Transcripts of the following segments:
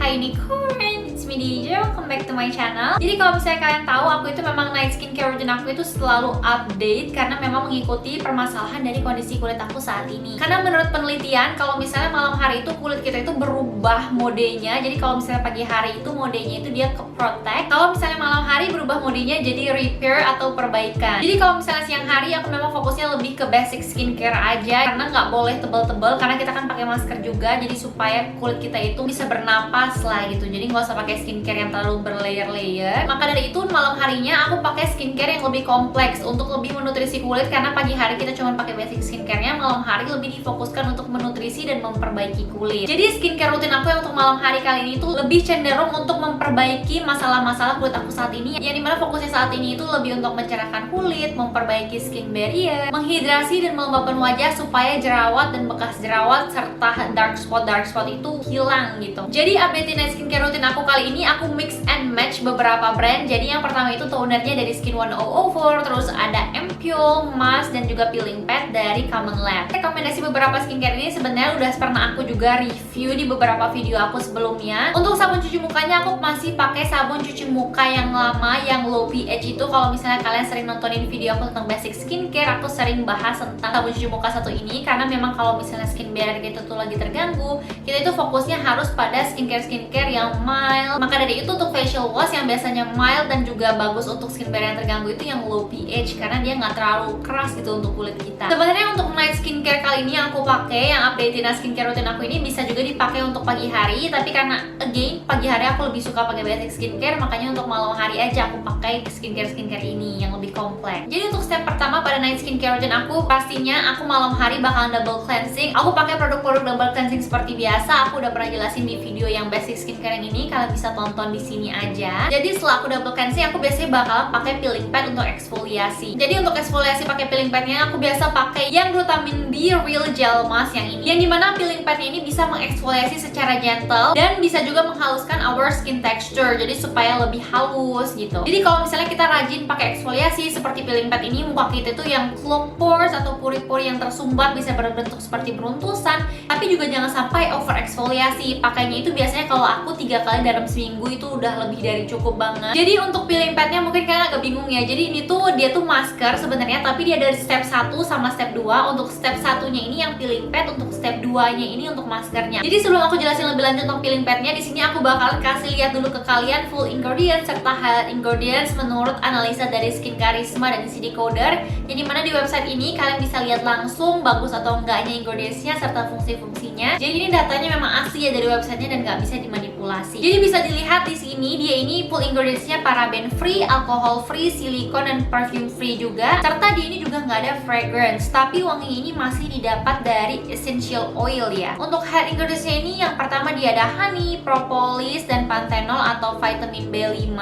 Hai unicorn, it's me Deja, welcome back to my channel. Jadi kalau misalnya kalian tahu, aku itu memang night skincare routine aku itu selalu update karena memang mengikuti permasalahan dari kondisi kulit aku saat ini. Karena menurut penelitian, kalau misalnya malam hari itu kulit kita itu berubah modenya. Jadi kalau misalnya pagi hari itu modenya itu dia ke protect, kalau misalnya malam hari berubah modenya jadi repair atau perbaikan. Jadi kalau misalnya siang hari aku memang fokusnya lebih ke basic skincare aja karena nggak boleh tebal-tebal karena kita kan pakai masker juga, jadi supaya kulit kita itu bisa bernapas lah gitu. Jadi nggak usah pakai skincare yang terlalu berlayer-layer. Maka dari itu malam harinya aku pakai skincare yang lebih kompleks untuk lebih menutrisi kulit, karena pagi hari kita cuma pakai basic skincare-nya, malam hari lebih difokuskan untuk menutrisi dan memperbaiki kulit. Jadi skincare rutin aku yang untuk malam hari kali ini itu lebih cenderung untuk memperbaiki masalah-masalah kulit aku saat ini, yang dimana fokusnya saat ini itu lebih untuk mencerahkan kulit, memperbaiki skin barrier, menghidrasi dan melembabkan wajah supaya jerawat dan bekas jerawat serta dark spot itu hilang gitu. Jadi update night skincare rutin aku kali ini aku mix and match beberapa brand. Jadi yang pertama itu tonernya dari Skin 1004, terus ada Ampoule, mask, dan juga peeling pad dari Common Lab. Rekomendasi beberapa skincare ini sebenarnya udah pernah aku juga review di beberapa video aku sebelumnya. Untuk sabun cuci mukanya aku masih pakai sabun cuci muka yang lama yang low pH itu. Kalau misalnya kalian sering nontonin video aku tentang basic skincare, aku sering bahas tentang sabun cuci muka satu ini karena memang kalau misalnya skin barrier kita tuh lagi terganggu, kita itu fokusnya harus pada skincare yang mild. Maka dari itu untuk facial wash yang biasanya mild dan juga bagus untuk skin barrier yang terganggu itu yang low pH karena dia nggak terlalu keras gitu untuk kulit kita. Sebenarnya untuk night skincare kali ini yang aku pakai, yang update skincare rutin aku ini bisa juga dipakai untuk pagi hari, tapi karena again pagi hari aku lebih suka pakai basic skincare, makanya untuk malam hari aja aku pakai skincare ini yang lebih kompleks. Jadi untuk step pertama pada night skincare rutin aku, pastinya aku malam hari bakalan double cleansing. Aku pakai produk-produk double cleansing seperti biasa. Aku udah pernah jelasin di video yang basic skincare yang ini, kalian bisa tonton di sini aja. Jadi setelah aku double cleansing, aku biasanya bakalan pakai peeling pad untuk eksfoliasi. Jadi untuk eksfoliasi pakai peeling padnya, aku biasa pakai yang Glutamine B Real Gel Mask yang ini. Yang dimana peeling padnya ini bisa mengeksfoliasi secara gentle dan bisa juga menghaluskan our skin texture. Jadi supaya lebih halus gitu. Jadi kalau misalnya kita rajin pakai eksfoliasi seperti peeling pad ini, muka kita tuh yang clogged pores atau pori-pori yang tersumbat bisa berbentuk seperti beruntusan. Tapi juga jangan sampai over eksfoliasi. Pakainya itu biasanya kalau aku 3 kali dalam seminggu itu udah lebih dari cukup banget. Jadi untuk peeling padnya mungkin kalian agak bingung ya. Jadi ini tuh dia tuh masker sebenarnya, tapi dia dari step 1 sama step 2. Untuk step 1-nya ini yang peeling pad, untuk step 2-nya ini untuk maskernya. Jadi sebelum aku jelasin lebih lanjut tentang peeling padnya, di sini aku bakalan kasih lihat dulu ke kalian full ingredients serta highlight ingredients menurut analisa dari Skin Charisma dan isi decoder. Jadi mana di website ini kalian bisa lihat langsung bagus atau enggaknya ingredientsnya serta fungsi-fungsinya. Jadi ini datanya memang asli ya dari websitenya dan nggak bisa dimanipulasi. Jadi bisa dilihat di sini dia ini full ingredientsnya paraben free, alcohol free, silikon dan perfume free juga. Serta dia ini juga nggak ada fragrance, tapi wangi ini masih didapat dari essential oil ya. Untuk head ingredientsnya ini yang pertama dia ada honey, propolis, dan panthenol atau vitamin B5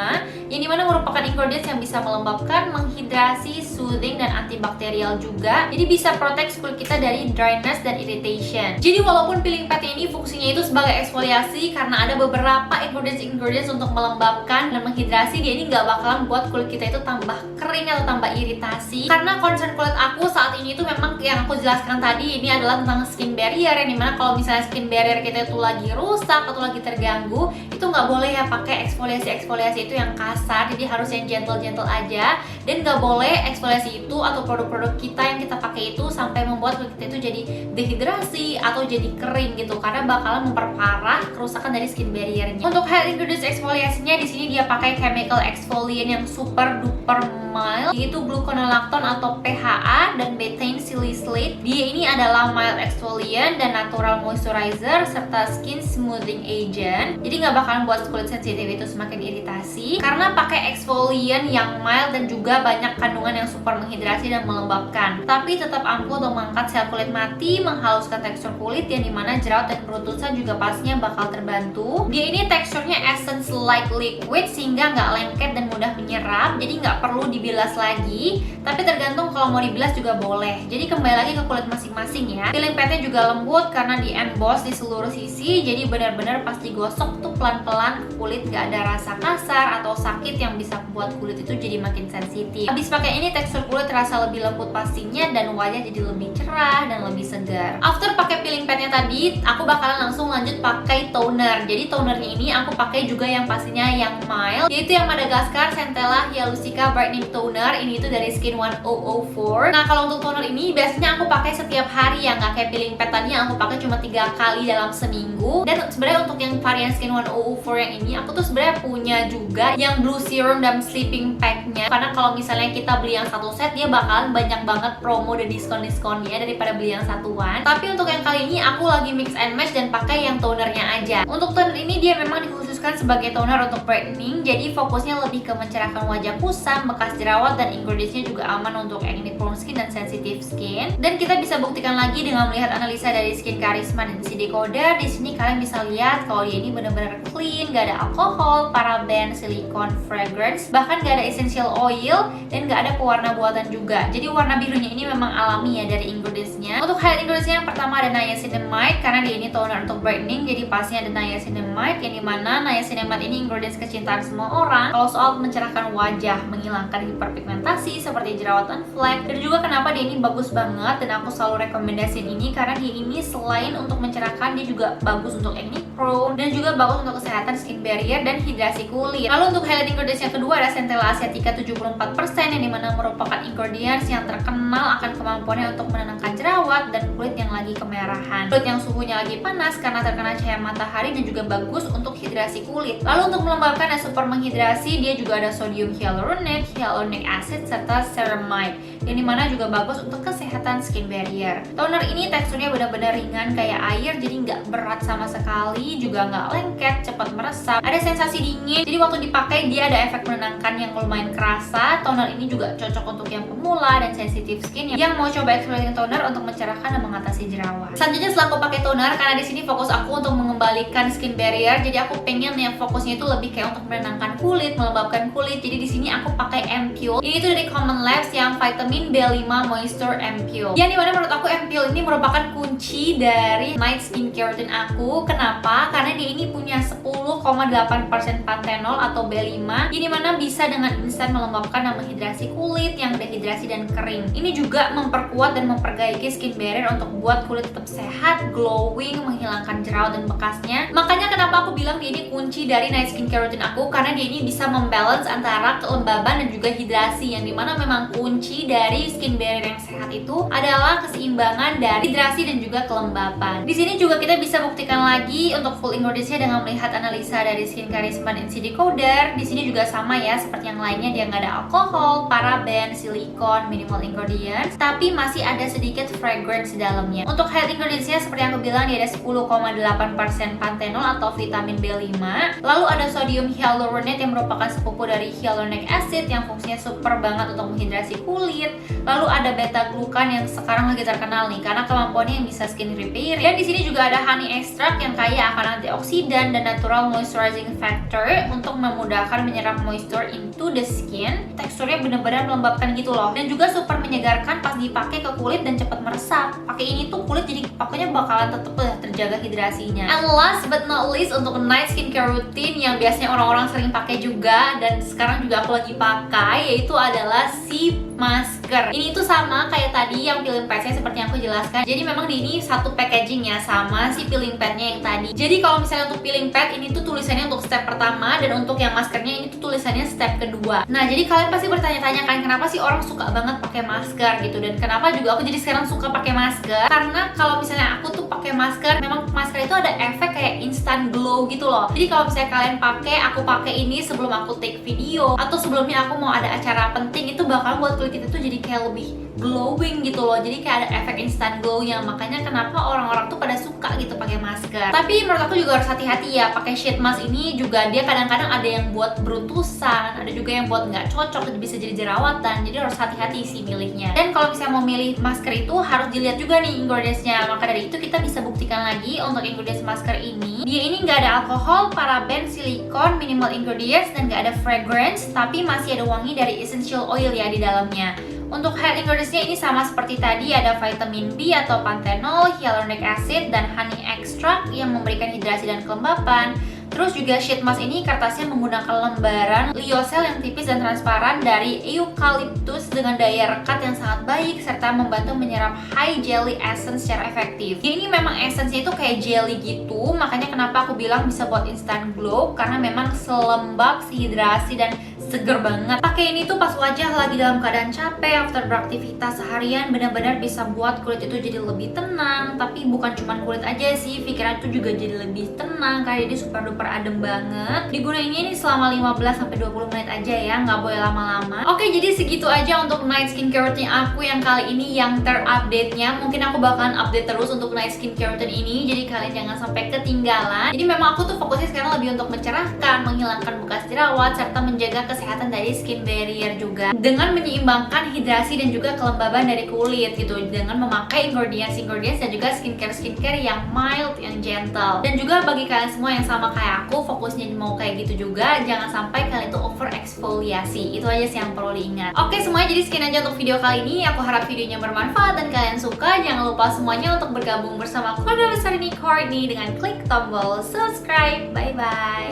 yang dimana merupakan ingredients yang bisa melembabkan, menghidrasi, soothing, dan antibakterial juga. Jadi bisa protect kulit kita dari dryness dan irritation. Jadi walaupun peeling pad ini fungsinya itu sebagai eksfoliasi, karena ada beberapa ingredients untuk melembabkan dan menghidrasi, dia ini nggak bakalan buat kulit kita itu tambah kering atau tambah iritasi. Karena concern kulit aku saat ini itu memang yang aku jelaskan tadi ini adalah tentang skin barrier, yang dimana kalau misalnya skin barrier kita itu lagi rusak atau lagi terganggu, itu nggak boleh ya pakai eksfoliasi itu yang kasar. Jadi harus yang gentle aja, dan nggak boleh eksfoliasi itu atau produk-produk kita yang kita pakai itu sampai membuat kulit kita itu jadi dehidrasi atau jadi kering gitu, karena bakalan memperparah kerusakan dari skin barriernya. Untuk head ingredients eksfoliasinya di sini dia pakai chemical exfoliant yang super duper mild, yaitu gluconolactone atau PHA dan betaine salicylate. Dia ini adalah mild exfoliant dan natural moisturizer serta skin smoothing agent. Jadi nggak bakalan buat kulit sensitif itu semakin iritasi karena pakai exfoliant yang mild dan juga banyak kandungan yang super menghidrasi dan melembabkan. Tapi tetap ampuh untuk mengangkat sel kulit mati, menghaluskan tekstur kulit yang dimana jerawat dan beruntusan juga pastinya bakal terbantu. Dia ini teksturnya essence like liquid sehingga nggak lengket dan mudah menyerap. Jadi nggak perlu dibilas lagi, tapi tergantung kalau mau dibilas juga boleh. Jadi kembali lagi ke kulit masing-masing ya. Peeling padnya juga lembut karena di emboss di seluruh sisi, jadi benar-benar pas digosok tuh pelan pelan-pelan ke kulit, gak ada rasa kasar atau sakit yang bisa buat kulit itu jadi makin sensitif. Habis pakai ini tekstur kulit terasa lebih lembut pastinya dan wajah jadi lebih cerah dan lebih segar. After pakai peeling padnya tadi, aku bakalan langsung lanjut pakai toner. Jadi tonernya ini aku pakai juga yang pastinya yang mild, yaitu yang Madagascar Centella Hyalusica Brightening Toner. Ini itu dari Skin 1004. Nah, kalau untuk toner ini biasanya aku pakai setiap hari ya, nggak kayak peeling pad tadi yang aku pakai cuma 3 kali dalam seminggu. Dan sebenarnya untuk yang varian Skin 1004 yang ini, aku tuh sebenarnya punya juga yang Blue Serum dan Sleeping Pack-nya. Karena kalau misalnya kita beli yang satu set, dia bakalan banyak banget promo dan diskon-diskonnya daripada beli yang satuan. Tapi untuk yang kali ini aku lagi mix and match dan pakai yang tonernya aja. Untuk toner ini dia memang dikhususkan sebagai toner untuk brightening, jadi fokusnya lebih ke mencerahkan wajah kusam, bekas jerawat, dan ingredientsnya juga aman untuk acne prone skin dan sensitive skin. Dan kita bisa buktikan lagi dengan melihat analisa dari Skin Charisma dan si Decoder. Di sini kalian bisa lihat kalau dia ini benar-benar clean, gak ada alkohol, paraben, silikon, fragrance, bahkan gak ada essential oil dan gak ada pewarna buatan juga. Jadi warna birunya ini memang alami ya dari ingredientsnya. Untuk highlight ingredientsnya yang pertama ada niacinamide, karena dia ini toner untuk brightening, jadi pastinya ada niacinamide, yang dimana niacinamide ini ingredients kecintaan semua orang kalau soal mencerahkan wajah, menghilangkan hiperpigmentasi seperti jerawatan flek. Dan juga kenapa dia ini bagus banget dan aku selalu rekomendasiin ini karena dia ini selain untuk mencerahkan, dia juga bagus untuk acne prone dan juga bagus untuk kesehatan skin barrier dan hidrasi kulit. Lalu untuk highlight ingredients yang kedua ada Centella Asiatica 74%, yang dimana merupakan ingredients yang terkenal akan kemampuannya untuk menenangkan jerawat dan kulit yang lagi kemerahan, kulit yang suhunya lagi panas karena terkena cahaya matahari, dan juga bagus untuk hidrasi kulit. Lalu untuk melembabkan dan super menghidrasi, dia juga ada sodium hyaluronic, hyaluronic acid, serta ceramide, yang dimana juga bagus untuk kesehatan skin barrier. Toner ini teksturnya benar-benar ringan kayak air, jadi nggak berat sama sekali, juga nggak lengket, cepat meresap, ada sensasi dingin, jadi waktu dipakai dia ada efek menenangkan yang lumayan kerasa. Toner ini juga cocok untuk yang pemula dan sensitive skin yang mau coba exfoliating toner untuk mencerahkan dan mengatasi jerawat. Selanjutnya setelah aku pakai toner, karena di sini fokus aku untuk mengembalikan skin barrier, jadi aku pengen yang fokusnya itu lebih kayak untuk menenangkan kulit, melembabkan kulit. Jadi di sini aku pakai Ampoule. Ini tuh dari Common Labs yang vitamin B5 Moisture Ampoule. Yang dimana menurut aku Ampoule ini merupakan kunci dari night skincare routine aku. Kenapa? Karena dia ini punya 10,8% panthenol atau B5, ini mana bisa dengan instan melembabkan dan menghidrasi kulit yang dehidrasi dan kering. Ini juga memperkuat dan memperbaiki skin barrier untuk buat kulit tetap sehat, glowing, menghilangkan jerawat dan bekasnya. Makanya kenapa aku bilang dia ini kunci dari night skincare routine aku, karena dia ini bisa membalance antara kelembaban dan juga hidrasi, yang dimana memang kunci dari skin barrier yang sehat itu adalah keseimbangan dari hidrasi dan juga kelembaban. Di sini juga kita bisa buktikan lagi untuk full ingredientsnya dengan melihat analisa dari Skin Charisma dan si Decoder. Di sini juga sama ya seperti yang lainnya, dia nggak ada alkohol, paraben, silikon, minimal ingredients, tapi masih ada sedikit fragrance di dalamnya. Untuk highlight ingredientsnya seperti yang aku bilang, dia ada 10,8% panthenol atau vitamin B5. Lalu ada sodium hyaluronate yang merupakan sepupu dari hyaluronic acid yang fungsinya super banget untuk menghidrasi kulit. Lalu ada beta glucan yang sekarang lagi terkenal nih karena kemampuannya yang bisa skin repair. Dan di sini juga ada honey extract yang kaya akan antioksidan dan natural moisturizing factor untuk memudahkan menyerap moisture into the skin. Teksturnya benar-benar melembabkan gitu loh, dan juga super menyegarkan pas dipakai ke kulit dan cepat meresap. Pakai ini tuh kulit jadi pokoknya bakalan tetep terjaga hidrasinya. And last but not least, untuk night skincare routine yang biasanya orang-orang sering pakai juga dan sekarang juga aku lagi pakai, yaitu adalah si masker. Ini tuh sama kayak tadi yang peeling padnya seperti yang aku jelaskan. Jadi memang di ini satu packaging ya sama si peeling padnya yang tadi. Jadi kalau misalnya untuk peeling pad ini tuh tulisannya untuk step pertama, dan untuk yang maskernya ini tuh tulisannya step kedua. Nah, jadi kalian pasti bertanya-tanya kan kenapa sih orang suka banget pakai masker gitu, dan kenapa juga aku jadi sekarang suka pakai masker. Karena kalau misalnya aku tuh pakai masker, memang masker itu ada efek kayak instant glow gitu loh. Jadi kalau misalnya kalian pakai, aku pakai ini sebelum aku take video atau sebelumnya aku mau ada acara penting, itu bakal buat kulit kita tuh jadi kayak lebih glowing gitu loh. Jadi kayak ada efek instant glow-nya. Makanya kenapa orang-orang tuh pada suka gitu pakai masker. Tapi menurut aku juga harus hati-hati ya. Pakai sheet mask ini juga dia kadang-kadang ada yang buat beruntusan, ada juga yang buat nggak cocok, bisa jadi jerawatan. Jadi harus hati-hati sih milihnya. Dan kalau misalnya mau milih masker itu harus dilihat juga nih ingredientsnya. Maka dari itu kita bisa buktikan lagi untuk ingredients masker ini. Dia ini nggak ada alkohol, paraben, silikon, minimal ingredients, dan nggak ada fragrance, tapi masih ada wangi dari essential oil ya di dalamnya. Untuk highlight ingredientsnya ini sama seperti tadi, ada vitamin B atau panthenol, hyaluronic acid, dan honey extract yang memberikan hidrasi dan kelembapan. Terus juga sheet mask ini kertasnya menggunakan lembaran lyocell yang tipis dan transparan dari eucalyptus dengan daya rekat yang sangat baik serta membantu menyerap high jelly essence secara efektif. Ini memang essence-nya itu kayak jelly gitu, makanya kenapa aku bilang bisa buat instant glow karena memang selembab, sehidrasi dan seger banget. Pakai ini tuh pas wajah lagi dalam keadaan capek after beraktivitas seharian, benar-benar bisa buat kulit itu jadi lebih tenang. Tapi bukan cuma kulit aja sih, pikiran itu juga jadi lebih tenang karena dia super duper adem banget. Digunainnya ini selama 15-20 menit aja ya, nggak boleh lama-lama. Oke, jadi segitu aja untuk night skincare routine aku yang kali ini yang terupdate-nya. Mungkin aku bakalan update terus untuk night skincare routine ini, jadi kalian jangan sampai ketinggalan. Jadi memang aku tuh fokusnya sekarang lebih untuk mencerahkan, menghilangkan bekas jerawat, serta menjaga kesehatan dari skin barrier juga dengan menyeimbangkan hidrasi dan juga kelembaban dari kulit gitu, dengan memakai ingredients dan juga skincare yang mild, yang gentle. Dan juga bagi kalian semua yang sama kayak aku, fokusnya mau kayak gitu juga, jangan sampai kalian tuh over exfoliasi. Itu aja sih yang perlu diingat. Oke semuanya, jadi sekian aja untuk video kali ini. Aku harap videonya bermanfaat dan kalian suka. Jangan lupa semuanya untuk bergabung bersama keluarga besar ini Courtney dengan klik tombol subscribe. Bye bye.